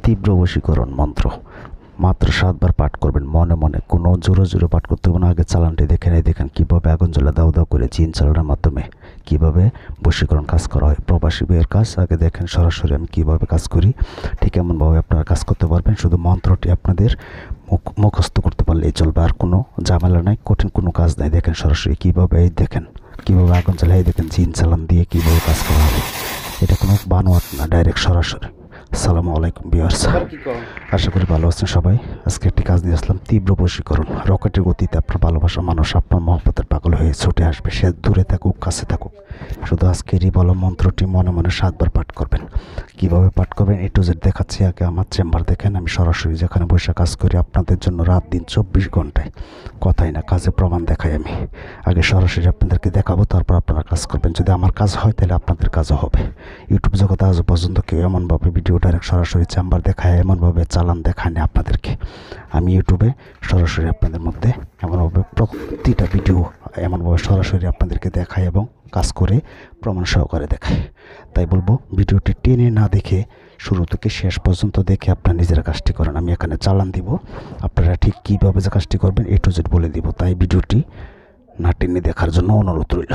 তীব্র বশীকরণ মন্ত্র মাত্র 7 বার পাঠ করবেন মনে মনে, কোনো জোরে জোরে পাঠ করতে হবে না। আগে চালানটি দেখেন, এই দেখেন কীভাবে আগুন জ্বলে দাউ দাউ করে জিন চালানোর মাধ্যমে কীভাবে বশীকরণ কাজ করা হয়। প্রবাসী ভাইয়ের কাজ আগে দেখেন সরাসরি আমি কীভাবে কাজ করি, ঠিক এমনভাবে আপনারা কাজ করতে পারবেন। শুধু মন্ত্রটি আপনাদের মুখস্থ করতে পারলেই চলবে, আর কোনো ঝামেলা নাই, কঠিন কোনো কাজ নাই। দেখেন সরাসরি কীভাবে, এই দেখেন কীভাবে আগুন জ্বালা, এই দেখেন জিন চালান দিয়ে কীভাবে কাজ করা হবে। এটা কোনো বানোয়াট না, ডাইরেক্ট সরাসরি। আসসালামু আলাইকুম ভিউয়ার্স, আশা করি ভালো আছেন সবাই। আজকে একটি কাজ নিয়ে আসলাম, তীব্র বশীকরণ। রকেটের গতিতে আপনার ভালোবাসার মানুষ আপনার মহব্বতের পাগল হয়ে ছুটে আসবে, সে দূরে থাকুক কাছে থাকুক। শুধু আজকের এই বলা মন্ত্রটি মনে মনে 7 বার পাঠ করবেন। কীভাবে পাঠ করবেন A to Z দেখাচ্ছি। আগে আমার চেম্বার দেখেন, আমি সরাসরি যেখানে বসে কাজ করি আপনাদের জন্য রাত দিন 24 ঘন্টায়, কথাই না কাজে প্রমাণ দেখাই আমি। আগে সরাসরি আপনাদেরকে দেখাবো, তারপর আপনারা কাজ করবেন। যদি আমার কাজ হয় তাহলে আপনাদের কাজও হবে। ইউটিউব জগতে আজও পর্যন্ত কেউ এমনভাবে ভিডিও ডাইরেক্ট সরাসরি চেম্বার দেখায়, এমনভাবে চালান দেখায় না আপনাদেরকে। আমি ইউটিউবে সরাসরি আপনাদের মধ্যে এমনভাবে প্রতিটা ভিডিও এমনভাবে সরাসরি আপনাদেরকে দেখায় এবং কাজ করে প্রমাণ সহকারে দেখায়। তাই বলবো ভিডিওটি টেনে না দেখে শুরু থেকে শেষ পর্যন্ত দেখে আপনারা নিজেরা কাজটি করেন। আমি এখানে চালান দিব, আপনারা ঠিক কীভাবে যে কাজটি করবেন A to Z বলে দিব। তাই ভিডিওটি না টেনে দেখার জন্য অনুরোধ রইল।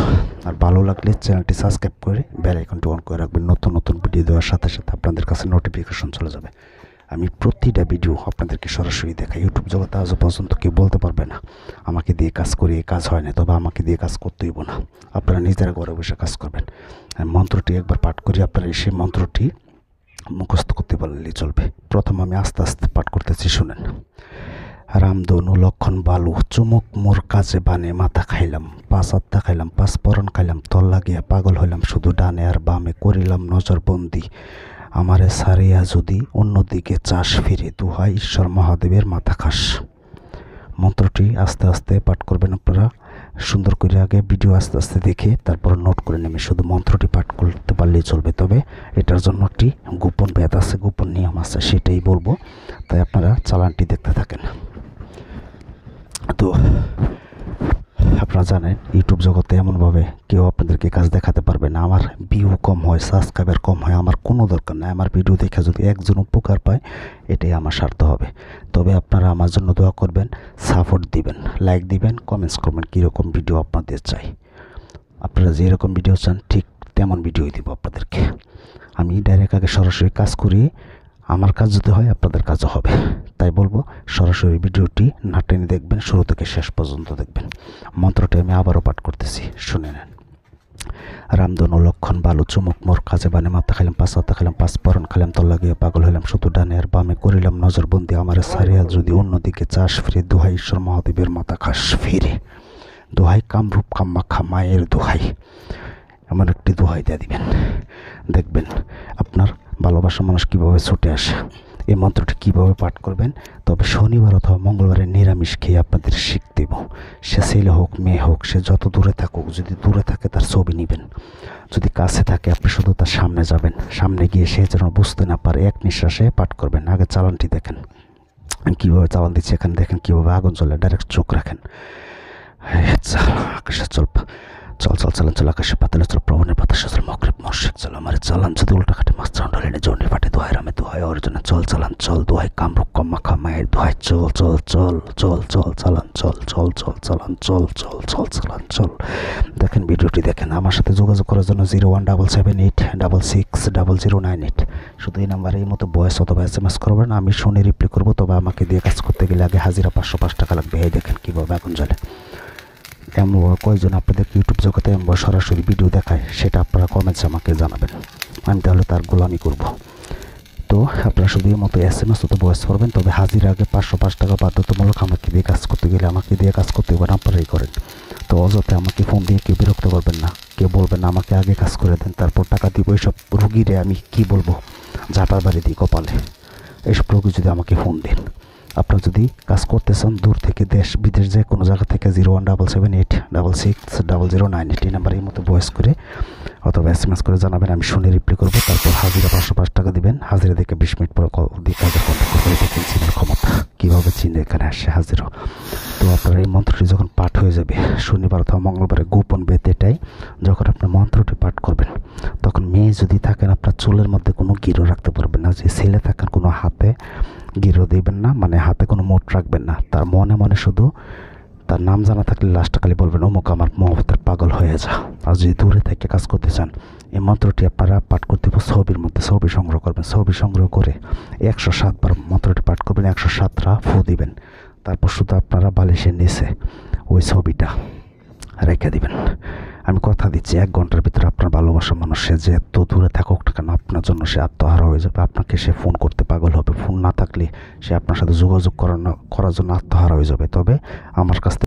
আর ভালো লাগলে চ্যানেলটি সাবস্ক্রাইব করে বেল আইকনটি অন করে রাখবেন। নতুন নতুন ভিডিও দেওয়ার সাথে সাথে আপনাদের কাছে নোটিফিকেশন চলে যাবে। আমি প্রতিটা ভিডিও আপনাদেরকে সরাসরি দেখাই। ইউটিউব জগতে আজও পর্যন্ত কেউ বলতে পারবে না আমাকে দিয়ে কাজ করি, এই কাজ হয় না, তবে আমাকে দিয়ে কাজ করতেই না। আপনারা নিজেরা ঘরে বসে কাজ করবেন। মন্ত্রটি একবার পাঠ করি, আপনারা সেই মন্ত্রটি মুখস্থ করতে পারলেই চলবে। প্রথম আমি আস্তে আস্তে পাঠ করতেছি, শুনেন। রামধনু লক্ষণ বালু চুমুক মোর কাজে বানে মাথা খাইলাম, 5 আত্মা খাইলাম, 5 পরন খাইলাম, তল লাগিয়া পাগল হইলাম, শুধু ডানে আর বামে করিলাম নজরবন্দি, আমারে সারিয়া যদি অন্যদিকে চাষ ফিরে, দুহাই ঈশ্বর মহাদেবের মাথা খাস। মন্ত্রটি আস্তে আস্তে পাঠ করবেন আপনারা সুন্দর করে। আগে ভিডিও আস্তে আস্তে দেখে তারপর নোট করে নেবেন। শুধু মন্ত্রটি পাঠ করতে পারলেই চলবে, তবে এটার জন্য একটি গোপন ভেদ আছে, গোপন নিয়ম আছে, সেটাই বলবো। তাই আপনারা চালানটি দেখতে থাকেন। তো আপনারা জানেন ইউটিউব জগতে এমনভাবে কেউ আপনাদেরকে কাজ দেখাতে পারবে না। আমার ভিউ কম হয়, সাবস্ক্রাইবার কম হয়, আমার কোনো দরকার নাই। আমার ভিডিও দেখে যদি একজন উপকার পায় এটাই আমার স্বার্থ হবে। তবে আপনারা আমার জন্য দোয়া করবেন, সাপোর্ট দিবেন, লাইক দিবেন, কমেন্টস করবেন কীরকম ভিডিও আপনাদের চাই। আপনারা যেরকম ভিডিও চান ঠিক তেমন ভিডিওই দিব আপনাদেরকে। আমি ডাইরেক্ট আগে সরাসরি কাজ করি, আমার কাজ যদি হয় আপনাদের কাজও হবে। তাই বলবো সরাসরি ভিডিওটি না টেনে দেখবেন, শুরু থেকে শেষ পর্যন্ত দেখবেন। মন্ত্রটি আমি আবারও পাঠ করতেছি, শুনে নেন। রামধনু লক্ষণ বালু চুমুক মোর কাজে বানে মাথা খাইলাম, 5 আত্মা খাইলাম, 5 পরন খাইলাম, তল লাগিয়া পাগল হইলাম, শুধু ডানে আর বামে করিলাম নজরবন্দি, আমারে সারিয়া যদি অন্যদিকে চাষ ফিরে, দোহাই ঈশ্বর মহাদেবের মাথা খাস ফিরে, দোহাই কামরূপ কামাখ্যা মায়ের দোহাই। এমন একটি দোহাই দিয়ে দিবেন, দেখবেন আপনার ভালোবাসার মানুষ কীভাবে ছুটে আসে। এই মন্ত্রটি কীভাবে পাঠ করবেন, তবে শনিবার অথবা মঙ্গলবারে নিরামিষ খেয়ে আপনাদের শিখতে দেব। সে ছেলে হোক মেয়ে হোক, সে যত দূরে থাকুক, যদি দূরে থাকে তার ছবি নেবেন, যদি কাছে থাকে আপনি শুধু তার সামনে যাবেন, সামনে গিয়ে সে যেন বুঝতে না পারে এক নিঃশ্বাসে পাঠ করবেন। আগে চালানটি দেখেন, আমি কীভাবে চালান দিচ্ছি। এখানে দেখেন কীভাবে আগুন জ্বলে, ডাইরেক্ট চোখ রাখেন। আকাশে চল, চল চল চালান চল, আকাশে পাতালে চল, প্রবণের বাতাসে চল, মকরেব মর্শিক চল, আমার চালান যদি উল্টা খাটে মাছ চাউন্ডালিনে জন্ডি ফাটে, দোহাই রামে দোহাই অর্জনে চল চালান চল, দোহাই কামরূপ কামাখ্যা মায়ের দোহাই, চল চল চল চল চল চালান চল, চল চল চালান চল, চল চল চালান চল। দেখেন ভিডিওটি দেখেন। আমার সাথে যোগাযোগ করার জন্য 0177860098। শুধু এই নাম্বারে এই মতো ভয়েস অথবা SMS করবেন, আমি শুনে রিপ্লাই করবো। তবে আমাকে দিয়ে কাজ করতে গেলে আগে হাজিরা 505 টাকা লাগবে। এই দেখেন কীভাবে আগুন জ্বলে। এমন কয়েকজন আপনাদের ইউটিউব জগতে এমন সরাসরি ভিডিও দেখায়, সেটা আপনারা কমেন্টসে আমাকে জানাবেন, আমি তাহলে তার গোলামি করব। তো আপনারা শুধু এই মতো SMS অথবা ভয়েস করবেন। তবে হাজির আগে 505 টাকা বাধ্যতামূলক। আমাকে দিয়ে কাজ করতে গেলে আমাকে দিয়ে কাজ করতে হবে, আপনারাই করেন। তো অযথা আমাকে ফোন দিয়ে কেউ বিরক্ত করবেন না, কেউ বলবেন না আমাকে আগে কাজ করে দেন তারপর টাকা দিব। এইসব রুগীরে আমি কি বলবো, ঝাঁটার বাড়ি দিই কপালে। এইসব রুগী যদি আমাকে ফোন দেন, আপনারা যদি কাজ করতে চান দূর থেকে দেশ বিদেশ যে কোনো জায়গা থেকে 0177866009 এই নাম্বারে এই মতো ভয়েস করে অথবা SMS করে জানাবেন, আমি শুনে রিপ্লাই করবো। তারপর হাজিরা 505 টাকা দিবেন। হাজিরা দেখে 20 মিনিট পর কল দিয়ে কাজের কন্ট্যাক্ট করে দেখেন চিনের ক্ষমতা কীভাবে চিনে এখানে আসে হাজিরা। তো আপনার এই মন্ত্রটি যখন পাঠ হয়ে যাবে শনিবার অথবা মঙ্গলবারে গোপন বেদ এটাই, যখন আপনি মন্ত্রটি পাঠ করবেন তখন মেয়ে যদি থাকেন আপনার চুলের মধ্যে কোনো গিরো রাখতে পারবেন না, যে ছেলে থাকেন কোনো হাতে গিরো দিবেন না, মানে হাতে কোনো মোট রাখবেন না। তার মনে মনে শুধু তার নাম জানা থাকলে লাস্টটা খালি বলবেন অমুক আমার মহব্বতের পাগল হয়ে যা। আর যদি দূরে থেকে কাজ করতে চান এই মন্ত্রটি আপনারা পাঠ করতে হবে ছবির মধ্যে, ছবি সংগ্রহ করবেন। ছবি সংগ্রহ করে 107 বার মন্ত্রটি পাঠ করবেন, 107টা ফু দিবেন। তারপর শুধু আপনারা বালিশের নিচে ওই ছবিটা রেখে দিবেন। আমি কথা দিচ্ছি 1 ঘন্টার ভিতরে আপনার ভালোবাসা মানুষ সে যে এত দূরে থাকুক না কেন আপনার জন্য সে আত্মহারা হয়ে যাবে। আপনাকে সে ফোন করতে পাগল হবে, ফোন না থাকলে সে আপনার সাথে যোগাযোগ করার জন্য আত্মহারা হয়ে যাবে। তবে আমার কাছ থেকে